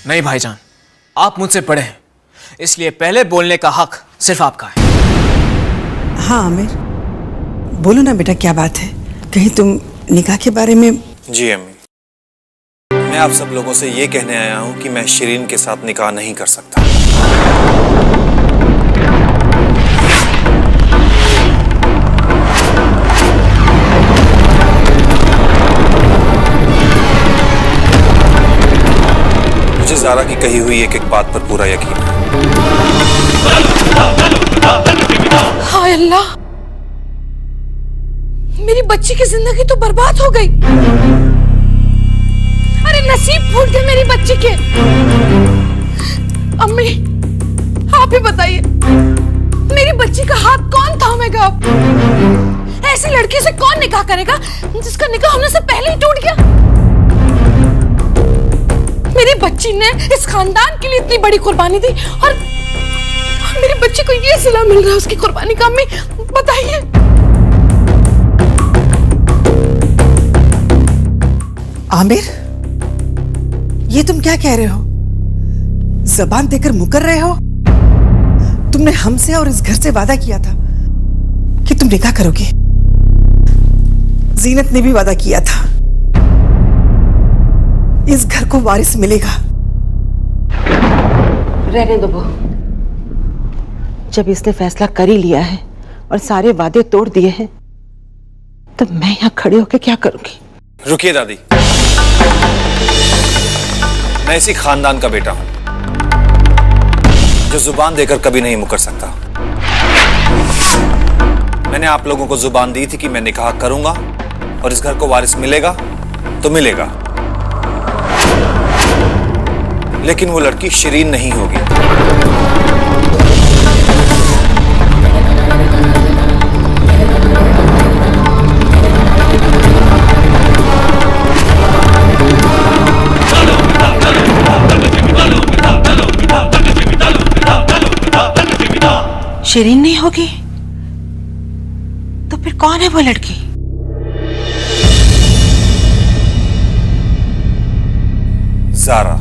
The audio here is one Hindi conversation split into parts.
नहीं भाईजान, आप मुझसे बड़े हैं, इसलिए पहले बोलने का हक सिर्फ आपका है। हाँ आमिर, बोलो ना बेटा, क्या बात है? कहीं तुम निकाह के बारे में? जी अम्मी, मैं आप सब लोगों से ये कहने आया हूँ कि मैं शिरीन के साथ निकाह नहीं कर सकता। मुझे ज़ारा की कही हुई एक एक बात पर पूरा यकीन है। हाय अल्लाह, मेरी बच्ची की जिंदगी तो बर्बाद हो गई। अरे नसीब फूट गए मेरी बच्ची के। अम्मी आप ही बताइए, मेरी बच्ची का हाथ कौन थामेगा? ऐसी लड़की से कौन निकाह करेगा जिसका निकाह होने से पहले ही टूट गया? मेरी बच्ची ने इस खानदान के लिए इतनी बड़ी कुर्बानी दी और मेरी बच्ची को ये सिला मिल रहा है उसकी कुर्बानी का। अम्मी बताइए। आमिर, ये तुम क्या कह रहे हो? जबान देकर मुकर रहे हो? तुमने हमसे और इस घर से वादा किया था कि तुम निकाह करोगे। जीनत ने भी वादा किया था, इस घर को वारिस मिलेगा। रहने दो बहू, जब इसने फैसला कर ही लिया है और सारे वादे तोड़ दिए हैं, तब मैं यहाँ खड़े होकर क्या करूंगी? रुकिए दादी, मैं इसी खानदान का बेटा हूं जो जुबान देकर कभी नहीं मुकर सकता। मैंने आप लोगों को जुबान दी थी कि मैं निकाह करूंगा और इस घर को वारिस मिलेगा तो मिलेगा, लेकिन वो लड़की शिरीन नहीं होगी। शिरीन नहीं होगी तो फिर कौन है वो लड़की? ज़ारा।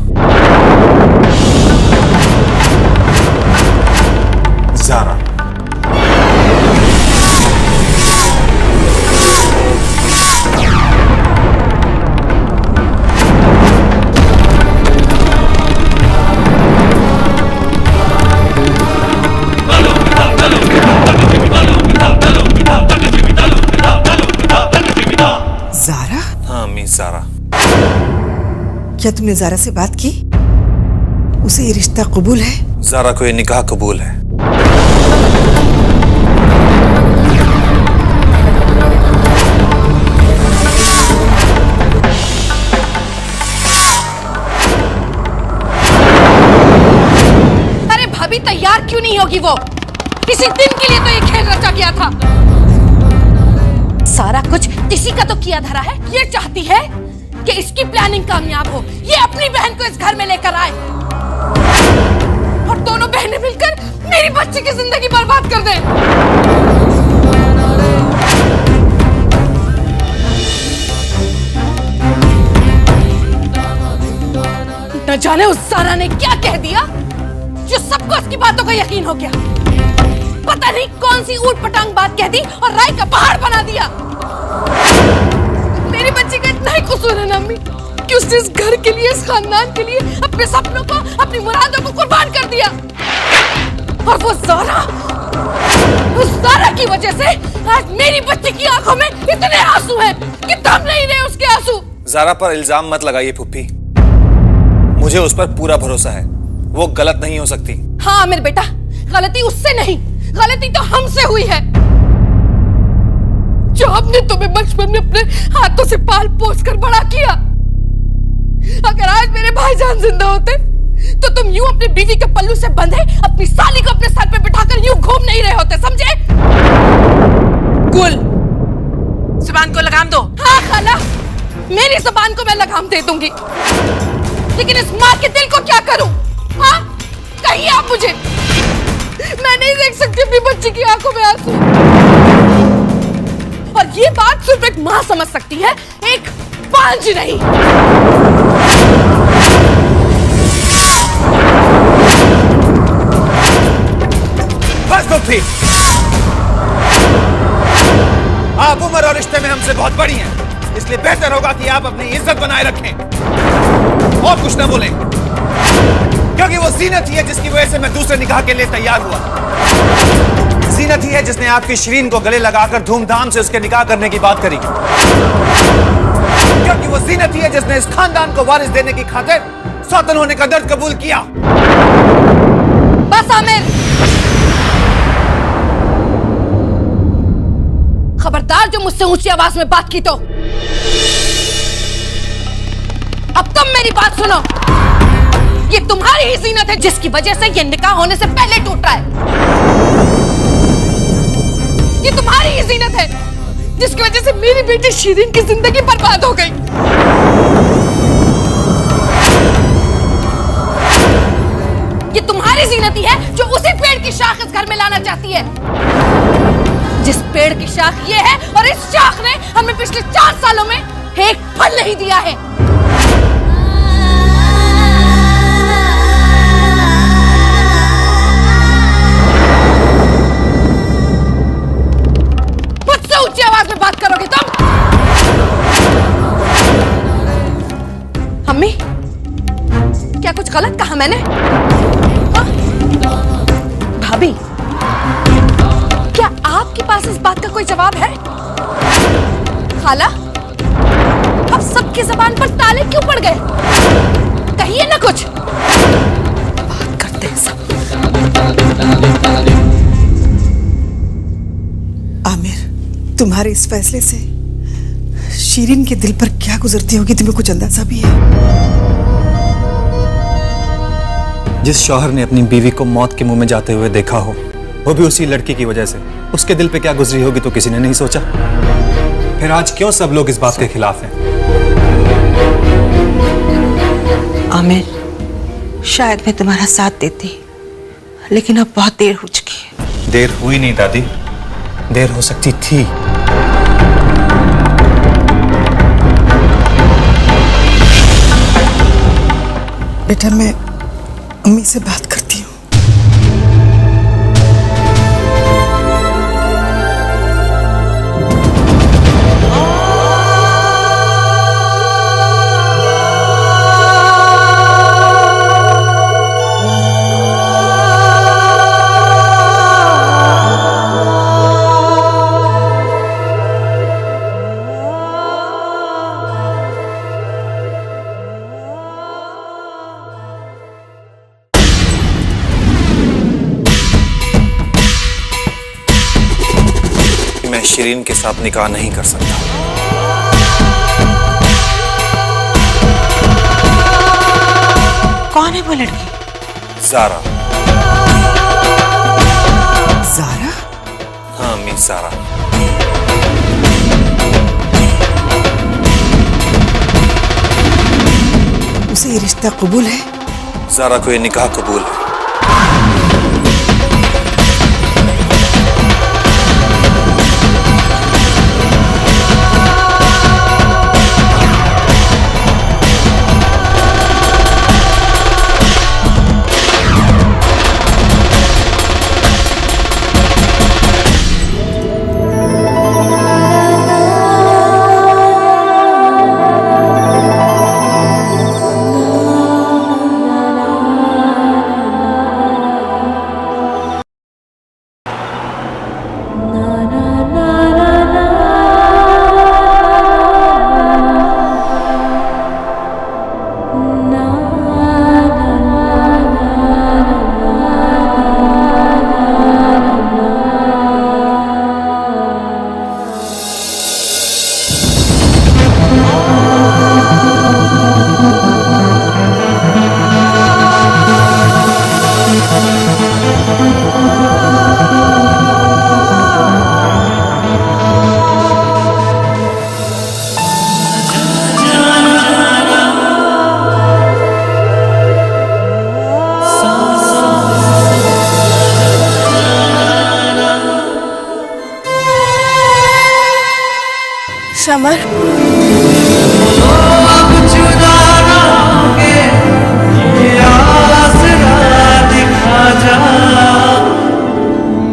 ज़ारा। ज़ारा? हाँ अम्मी, ज़ारा। क्या तुमने ज़ारा से बात की? उसे ये रिश्ता कबूल है? ज़ारा को ये निकाह कबूल है। अरे भाभी तैयार क्यों नहीं होगी वो? इसी दिन के लिए तो ये खेल रचा गया था। सारा कुछ इसी का तो किया धरा है। ये चाहती है कि इसकी प्लानिंग कामयाब हो, ये अपनी बहन को इस घर में लेकर आए और दोनों बहनें मिलकर मेरी बच्ची की जिंदगी बर्बाद कर दें। न जाने उस सारा ने क्या कह दिया जो सबको उसकी बातों का यकीन हो गया। पता नहीं कौन सी ऊट पटांग बात कह दी और राय का पहाड़ बना दिया। मेरी बच्ची का इतना ही कसूर है ना अम्मी कि उसने इस घर के लिए, इस खानदान के लिए अपने सपनों को, अपनी मुरादों को कुर्बान कर दिया। और वो ज़ारा, उस ज़ारा की वजह से आज मेरी बच्ची की आंखों में इतने आंसू हैं कि थम नहीं रहे उसके आंसू। ज़ारा पर इल्जाम मत लगाइए फुप्पी, मुझे उस पर पूरा भरोसा है, वो गलत नहीं हो सकती। हाँ मेरे बेटा, गलती उससे नहीं, गलती तो हमसे हुई है। जो हमने तुम्हें बचपन में अपने हाथों से पाल पोस कर बड़ा किया। अगर आज मेरे भाईजान जिंदा होते तो तुम यूं अपनी बीवी के पल्लू से बंधे अपनी साली को अपने सर पे बिठाकर यूं घूम नहीं रहे होते, समझे? कुल जुबान को लगाम दो। हाँ खाला, मेरी जुबान को मैं लगाम दे दूंगी, लेकिन इस माँ के दिल को क्या करूं? हाँ कहिए आप मुझे। मैं नहीं देख सकती अपनी बच्ची की आंखों में आंसू। और ये बात सिर्फ एक माँ समझ सकती है, एक पांच नहीं। मुझसे बहुत बड़ी हैं, इसलिए बेहतर होगा कि आप अपनी इज्जत बनाए रखें और कुछ न बोलें, क्योंकि वो जीनत ही है जिसकी वजह से मैं दूसरे निकाह के लिए तैयार हुआ। जीनत ही है जिसने आपकी शिरीन को गले लगाकर धूमधाम से उसके निकाह करने की बात करी, क्योंकि वो जीनत ही है जिसने इस खानदान को वारिस देने की खातिर सौतन होने का दर्द कबूल किया। बस आमिर, खबरदार जो मुझसे ऊंची आवाज में बात की तो। अब तुम मेरी बात सुनो, ये तुम्हारी ही जीनत है जिसकी वजह से ये निकाह होने से पहले टूट रहा है। ये तुम्हारी ही जीनत है जिसकी वजह से मेरी बेटी शिरीन की जिंदगी बर्बाद हो गई। ये तुम्हारी जीनत ही है जो उसी पेड़ की शाख इस घर में लाना चाहती है, जिस पेड़ की शाख ये है और इस शाख ने हमें पिछले 4 सालों में एक फल नहीं दिया है। मुझसे ऊंची आवाज में बात करोगे तुम? अम्मी, क्या कुछ गलत कहा मैंने? भाभी, क्या आपके पास इस बात का कोई जवाब है? खाला, अब सबकी जबान पर ताले क्यों पड़ गए? कहिए ना कुछ। बात करते हैं सब। आमिर, तुम्हारे इस फैसले से शिरीन के दिल पर क्या गुजरती होगी तुम्हें कुछ अंदाजा भी है? जिस शौहर ने अपनी बीवी को मौत के मुंह में जाते हुए देखा हो, वो भी उसी लड़की की वजह से, उसके दिल पे क्या गुजरी होगी तो किसी ने नहीं सोचा। फिर आज क्यों सब लोग इस बात के खिलाफ हैं? आमिर, शायद मैं तुम्हारा साथ देती, लेकिन अब बहुत देर हो चुकी है। देर हुई नहीं दादी, देर हो सकती थी। बेटा, मैं अम्मी से बात करती हूँ। मैं शिरीन के साथ निकाह नहीं कर सकता। कौन है वो लड़की? ज़ारा। ज़ारा? हाँ अम्मी, ज़ारा। उसे ये रिश्ता कबूल है? ज़ारा को ये निकाह कबूल है। समर,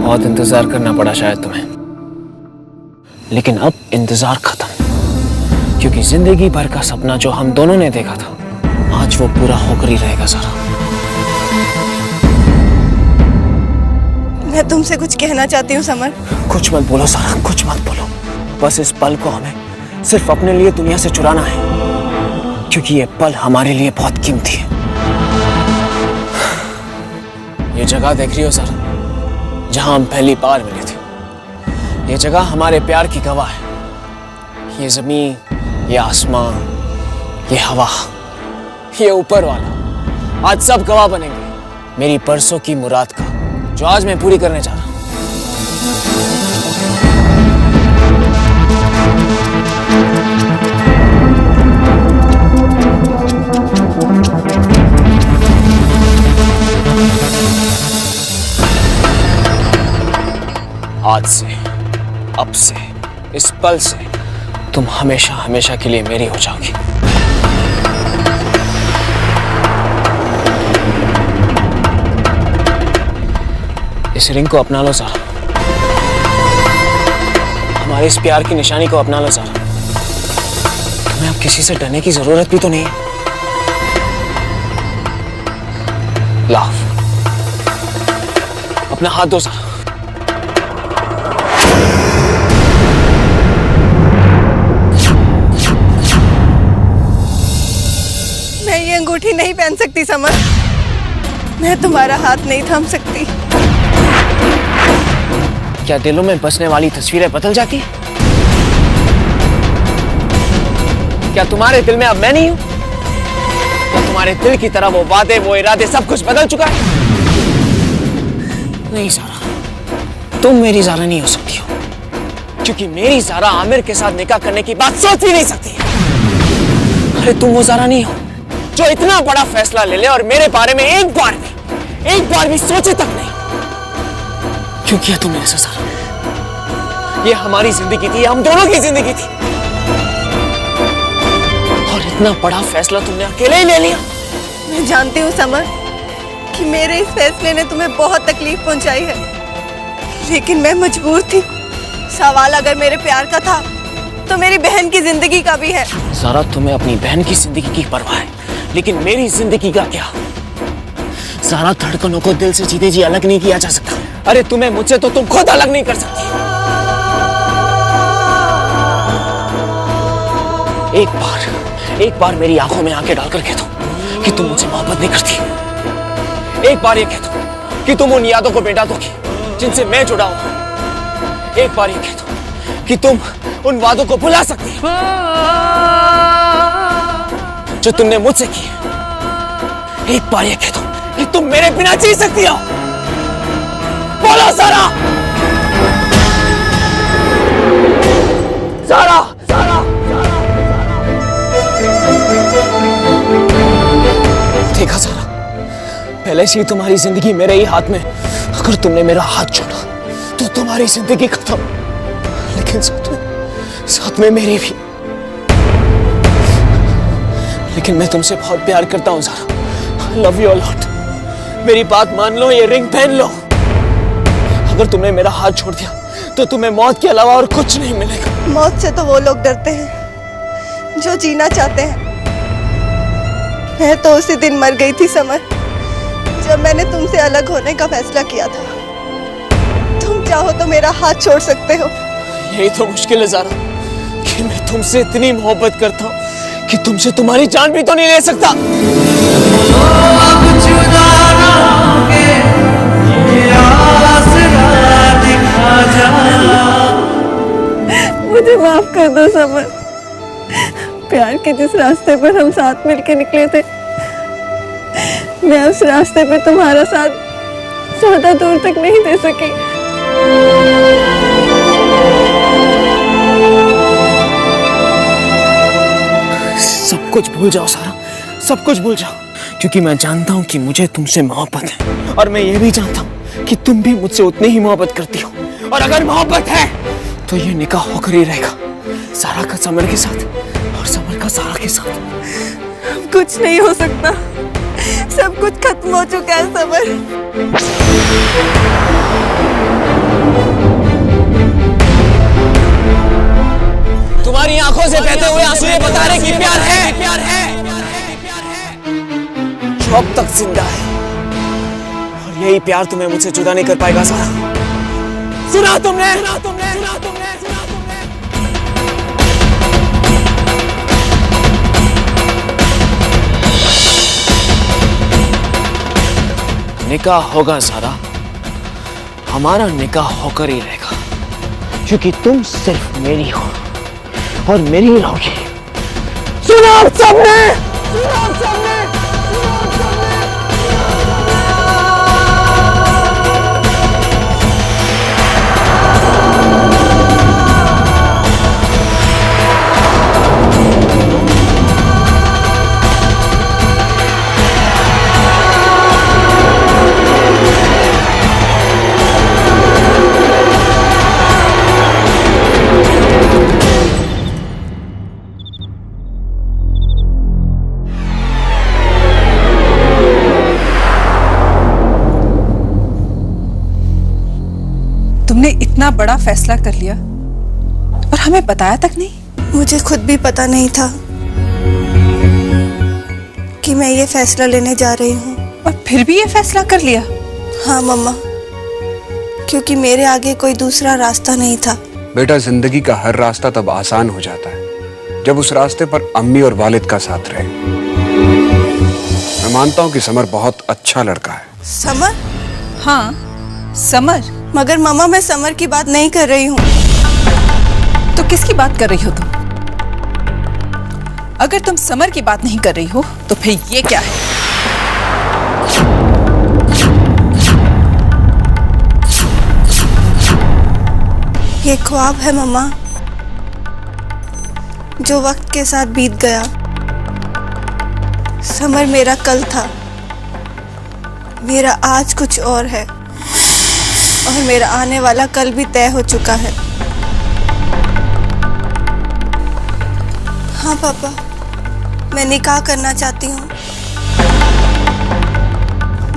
बहुत इंतजार करना पड़ा शायद तुम्हें, लेकिन अब इंतजार खत्म। क्योंकि जिंदगी भर का सपना जो हम दोनों ने देखा था, आज वो पूरा होकर ही रहेगा सारा। मैं तुमसे कुछ कहना चाहती हूँ समर। कुछ मत बोलो सारा, कुछ मत बोलो। बस इस पल को हमें सिर्फ अपने लिए दुनिया से चुराना है, क्योंकि ये पल हमारे लिए बहुत कीमती है। ये जगह देख रही हो सारा, जहां हम पहली बार मिले थे। ये जगह हमारे प्यार की गवाह है। ये जमीन, ये आसमान, ये हवा, ये ऊपर वाला, आज सब गवाह बनेंगे मेरी परसों की मुराद का, जो आज मैं पूरी करने जा रहा हूं। आज से, अब से, इस पल से तुम हमेशा हमेशा के लिए मेरी हो जाओगी। इस रिंग को अपना लो सारा, हमारे इस प्यार की निशानी को अपना लो सारा। तुम्हें अब किसी से डरने की जरूरत भी तो नहीं है। लाओ, अपना हाथ दो सारा। मैं ये अंगूठी नहीं पहन सकती समर। मैं तुम्हारा हाथ नहीं थाम सकती। क्या दिलों में बसने वाली तस्वीरें बदल जाती हैं? क्या तुम्हारे दिल में अब मैं नहीं हूं? क्या तुम्हारे दिल की तरह वो वादे, वो इरादे, सब कुछ बदल चुका है? नहीं ज़ारा, तुम मेरी ज़ारा नहीं हो सकती हो, क्योंकि मेरी ज़ारा आमिर के साथ निकाह करने की बात सोच ही नहीं सकती। अरे तुम वो ज़ारा नहीं हो जो इतना बड़ा फैसला ले ले और मेरे बारे में एक बार भी सोचे तक नहीं। क्यों किया तुमने ऐसा ज़ारा? ये हमारी जिंदगी थी, हम दोनों की जिंदगी थी, और इतना बड़ा फैसला तुमने अकेले ही ले लिया। मैं जानती हूँ समर कि मेरे इस फैसले ने तुम्हें बहुत तकलीफ पहुंचाई है, लेकिन मैं मजबूर थी। सवाल अगर मेरे प्यार का था तो मेरी बहन की जिंदगी का भी है। ज़ारा, तुम्हें अपनी बहन की जिंदगी की परवाह है, लेकिन मेरी जिंदगी का क्या? ज़ारा, धड़कनों को दिल से जीते जी अलग नहीं किया जा सकता। अरे तुम्हें मुझसे तो तुम खुद अलग नहीं कर सकती। एक बार मेरी आंखों में आंखें डालकर कह दो कि तुम मुझसे मोहब्बत नहीं करती। एक बार ये कह दो कि तुम उन यादों को मिटा दोगी जिनसे मैं जुड़ा हूं। एक बार ये कह दो कि तुम उन वादों को भुला सकती हो जो तुमने मुझसे किए। एक बार ये कह दो कि तुम मेरे बिना जी सकती हो। बोलो ज़ारा! ज़ारा! देखा ज़ारा, पहले से ही तुम्हारी जिंदगी मेरे ही हाथ में। अगर तुमने मेरा हाथ छोड़ा तो तुम्हारी जिंदगी खत्म, लेकिन साथ में मेरी भी। लेकिन मैं तुमसे बहुत प्यार करता हूं Zaara. I love you a lot। मेरी बात मान लो, ये रिंग पहन लो। अगर तुमने मेरा हाथ छोड़ दिया तो तुम्हें मौत के अलावा और कुछ नहीं मिलेगा। मौत से तो वो लोग डरते हैं जो जीना चाहते हैं। मैं तो उसी दिन मर गई थी समर, जब मैंने तुमसे अलग होने का फैसला किया था। तुम चाहो तो मेरा हाथ छोड़ सकते हो। यही तो मुश्किल है ज़ारा, कि मैं तुमसे इतनी मोहब्बत करता हूँ कि तुमसे तुम्हारी जान भी तो नहीं ले सकता। मुझे माफ कर दो समर। प्यार के जिस रास्ते पर हम साथ मिलके निकले थे, मैं उस रास्ते पे तुम्हारा साथ ज्यादा दूर तक नहीं दे सकी। सब कुछ भूल जाओ ज़ारा, सब कुछ भूल जाओ, क्योंकि मैं जानता हूँ कि मुझे तुमसे मोहब्बत है, और मैं ये भी जानता हूँ कि तुम भी मुझसे उतनी ही मोहब्बत करती हो। और अगर मोहब्बत है तो ये निकाह होकर ही रहेगा, ज़ारा का समर के साथ और समर का ज़ारा के साथ। कुछ नहीं हो सकता, सब कुछ खत्म हो चुका है समर। तुम्हारी आंखों से बहते हुए आंसू ये बता रहे कि प्यार है, जो अब तक जिंदा है, और यही प्यार तुम्हें मुझसे जुदा नहीं कर पाएगा सारा। सुना तुमने? निकाह होगा सारा, हमारा निकाह होकर ही रहेगा, क्योंकि तुम सिर्फ मेरी हो और मेरी ही रहोगी। सुना सबने? तुमने इतना बड़ा फैसला कर लिया और हमें बताया तक नहीं? मुझे खुद भी पता नहीं था कि मैं ये फैसला लेने जा रही हूँ। और फिर भी ये फैसला कर लिया? हाँ मम्मा, क्योंकि मेरे आगे कोई दूसरा रास्ता नहीं था। बेटा, जिंदगी का हर रास्ता तब आसान हो जाता है जब उस रास्ते पर अम्मी और वालिद का साथ रहे। मैं मानता हूँ कि समर बहुत अच्छा लड़का है। समर? हाँ, समर। मगर मम्मा, मैं समर की बात नहीं कर रही हूँ। तो किसकी बात कर रही हो तुम? अगर तुम समर की बात नहीं कर रही हो तो फिर ये क्या है? ये ख्वाब है मम्मा, जो वक्त के साथ बीत गया। समर मेरा कल था, मेरा आज कुछ और है, और मेरा आने वाला कल भी तय हो चुका है। हाँ पापा, मैं निकाह करना चाहती हूँ,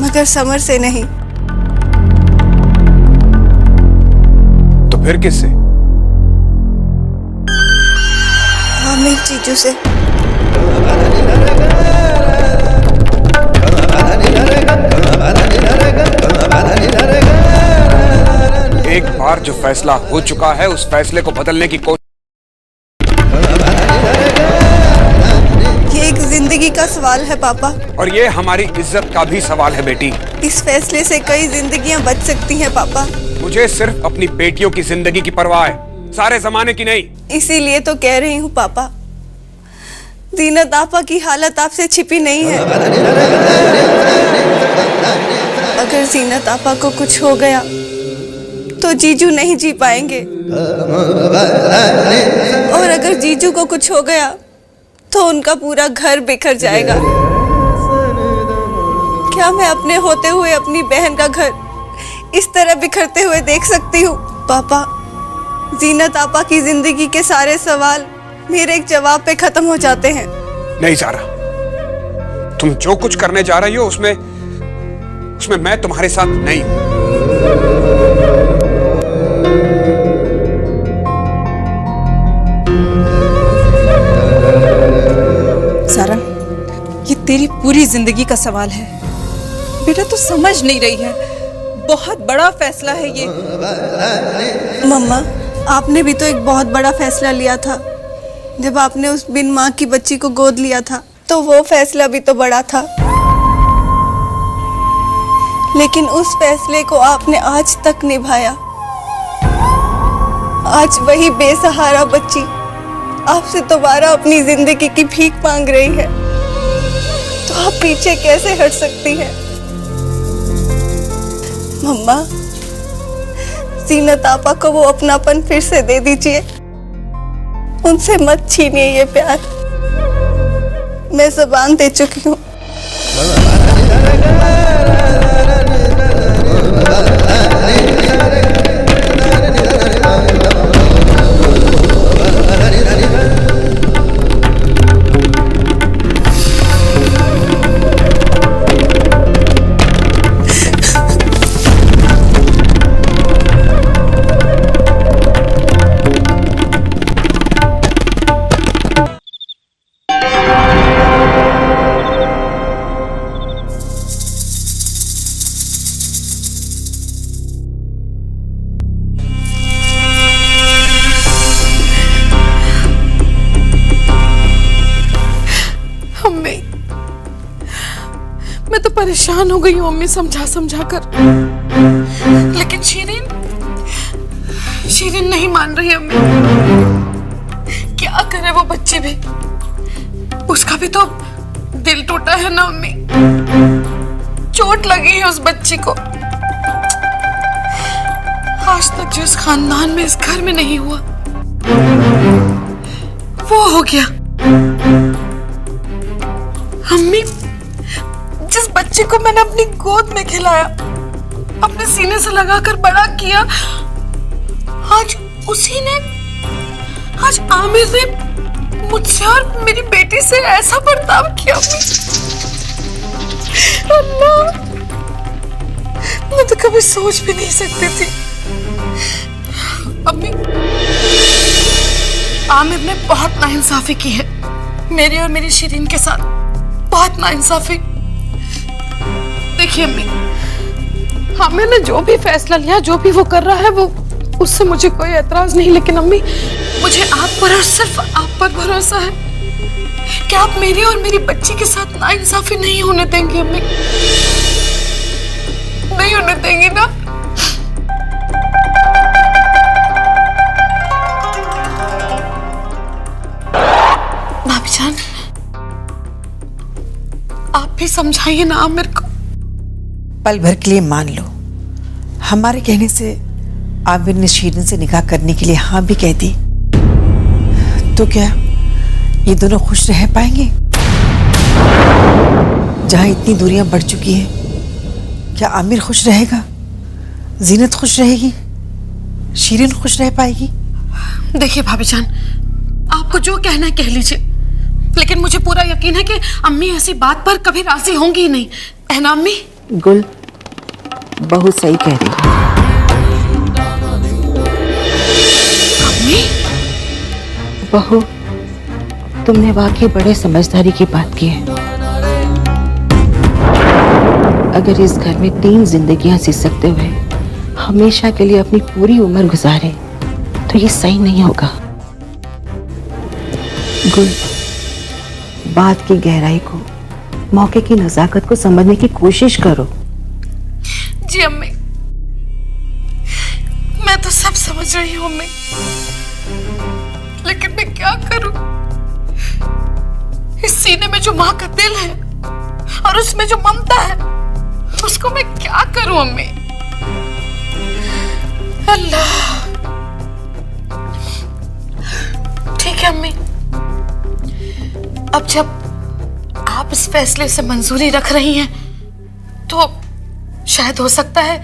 मगर समर से नहीं। तो फिर किससे? आमिर जीजू से। एक बार जो फैसला हो चुका है उस फैसले को बदलने की कोशिश। ये एक जिंदगी का सवाल है पापा, और ये हमारी इज्जत का भी सवाल है बेटी। इस फैसले से कई जिंदगियां बच सकती हैं पापा। मुझे सिर्फ अपनी बेटियों की जिंदगी की परवाह है, सारे जमाने की नहीं। इसीलिए तो कह रही हूँ पापा, जीनत आपा की हालत आपसे छिपी नहीं है। अगर जीनत आपा को कुछ हो गया तो जीजू नहीं जी पाएंगे, और अगर जीजू को कुछ हो गया तो उनका पूरा घर बिखर जाएगा। क्या मैं अपने होते हुए अपनी बहन का घर इस तरह बिखरते हुए देख सकती हूँ? पापा, जीनत आपा की जिंदगी के सारे सवाल मेरे एक जवाब पे खत्म हो जाते हैं। नहीं सारा, तुम जो कुछ करने जा रही हो उसमें मैं तुम्हारे साथ नहीं हूं। सारा, ये तेरी पूरी जिंदगी का सवाल है। बेटा, तू समझ नहीं रही है, बहुत बड़ा फैसला है ये। मम्मा, आपने भी तो एक बहुत बड़ा फैसला लिया था जब आपने उस बिन माँ की बच्ची को गोद लिया था, तो वो फैसला भी तो बड़ा था। लेकिन उस फैसले को आपने आज तक निभाया। आज वही बेसहारा बच्ची आपसे दोबारा अपनी जिंदगी की भीख मांग रही है, तो आप पीछे कैसे हट सकती हैं? मम्मा, जीनत आपा को वो अपनापन फिर से दे दीजिए, उनसे मत छीनिए ये प्यार। मैं ज़बान दे चुकी हूँ। मैं तो परेशान हो गई हूँ अम्मी समझा समझा कर, लेकिन शीरीन नहीं मान रही अम्मी। क्या करे वो बच्ची भी, उसका भी तो दिल टूटा है ना अम्मी, चोट लगी है उस बच्ची को। आज तक जो इस खानदान में, इस घर में नहीं हुआ वो हो गया। अम्मी, जिस बच्चे को मैंने अपनी गोद में खिलाया, अपने सीने से लगाकर बड़ा किया, आज आमिर ने मुझसे और मेरी बेटी से ऐसा बर्ताव किया। अल्लाह, मैं तो कभी सोच भी नहीं सकती थी। अम्मी, आमिर ने बहुत नाइंसाफी की है मेरी और मेरी शीरीन के साथ, बहुत नाइंसाफी। देखिए अम्मी, आमिर ने जो भी फैसला लिया, जो भी वो कर रहा है, वो उससे मुझे कोई एतराज नहीं, लेकिन अम्मी मुझे आप पर और सिर्फ आप पर भरोसा है कि आप मेरी और मेरी बच्ची के साथ नाइंसाफी नहीं होने देंगी। अम्मी, नहीं होने देंगी ना? भाभी जान, आप भी समझाइए ना आमिर को। पल भर के लिए मान लो, हमारे कहने से आमिर ने शीरीन से निकाह करने के लिए हाँ भी कह दी, तो क्या ये दोनों खुश रह पाएंगे? जहां इतनी दूरियां बढ़ चुकी हैं, क्या आमिर खुश रहेगा? जीनत खुश रहेगी? शीरीन खुश रह पाएगी? देखिए भाभी जान, आपको जो कहना है कह लीजिए, लेकिन मुझे पूरा यकीन है कि अम्मी ऐसी बात पर कभी राजी होंगी ही नहीं, है ना अम्मी? गुल, बहू सही कह रही है। अम्मी? बहू, तुमने वाकई बड़े समझदारी की बात की है। अगर इस घर में 3 जिंदगियां जी सकते हुए हमेशा के लिए अपनी पूरी उम्र गुजारे तो ये सही नहीं होगा। गुल, बात की गहराई को, मौके की नजाकत को समझने की कोशिश करो। जी अम्मी, मैं तो सब समझ रही हूँ अम्मी, लेकिन मैं क्या करूं? इस सीने में जो माँ का दिल है और उसमें जो ममता है, उसको मैं क्या करूं अम्मी? अल्लाह। ठीक है अम्मी, अब जब आप इस फैसले से मंजूरी रख रही हैं, तो शायद हो सकता है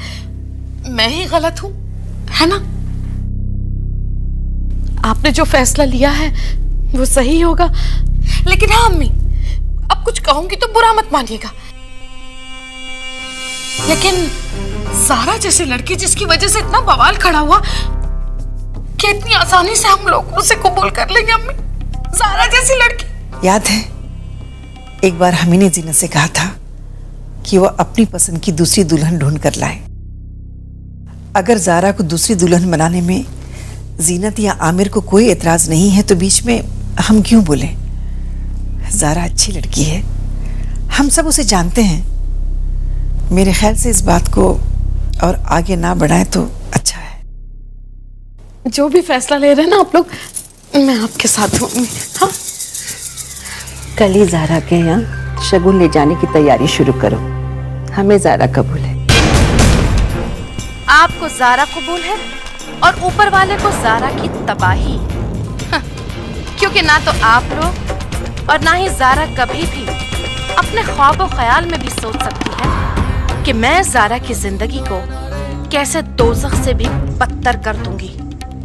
मैं ही गलत हूं, है ना? आपने जो फैसला लिया है वो सही होगा, लेकिन हाँ अम्मी, अब कुछ कहूंगी तो बुरा मत मानिएगा, लेकिन ज़ारा जैसी लड़की जिसकी वजह से इतना बवाल खड़ा हुआ, कि इतनी आसानी से हम लोग उसे कबूल कर लेंगे अम्मी? ज़ारा जैसी लड़की। याद है एक बार हमी ने जीनत से कहा था कि वो अपनी पसंद की दूसरी दुल्हन ढूंढ कर लाए। अगर ज़ारा को दूसरी दुल्हन बनाने में जीनत या आमिर को कोई एतराज नहीं है, तो बीच में हम क्यों बोले? ज़ारा अच्छी लड़की है, हम सब उसे जानते हैं। मेरे ख्याल से इस बात को और आगे ना बढ़ाएं तो अच्छा है। जो भी फैसला ले रहे हैं ना आप लोग, मैं आपके साथ हूँ। हाँ, कल ही ज़ारा के यहाँ शगुन ले जाने की तैयारी शुरू करो। हमें ज़ारा कबूल है। आपको ज़ारा कबूल है और ऊपर वाले को ज़ारा की तबाही। हाँ, क्योंकि ना तो आप लोग और ना ही ज़ारा कभी भी अपने ख्वाब और ख्याल में भी सोच सकती है कि मैं ज़ारा की जिंदगी को कैसे दोज़ख से भी बदतर कर दूंगी।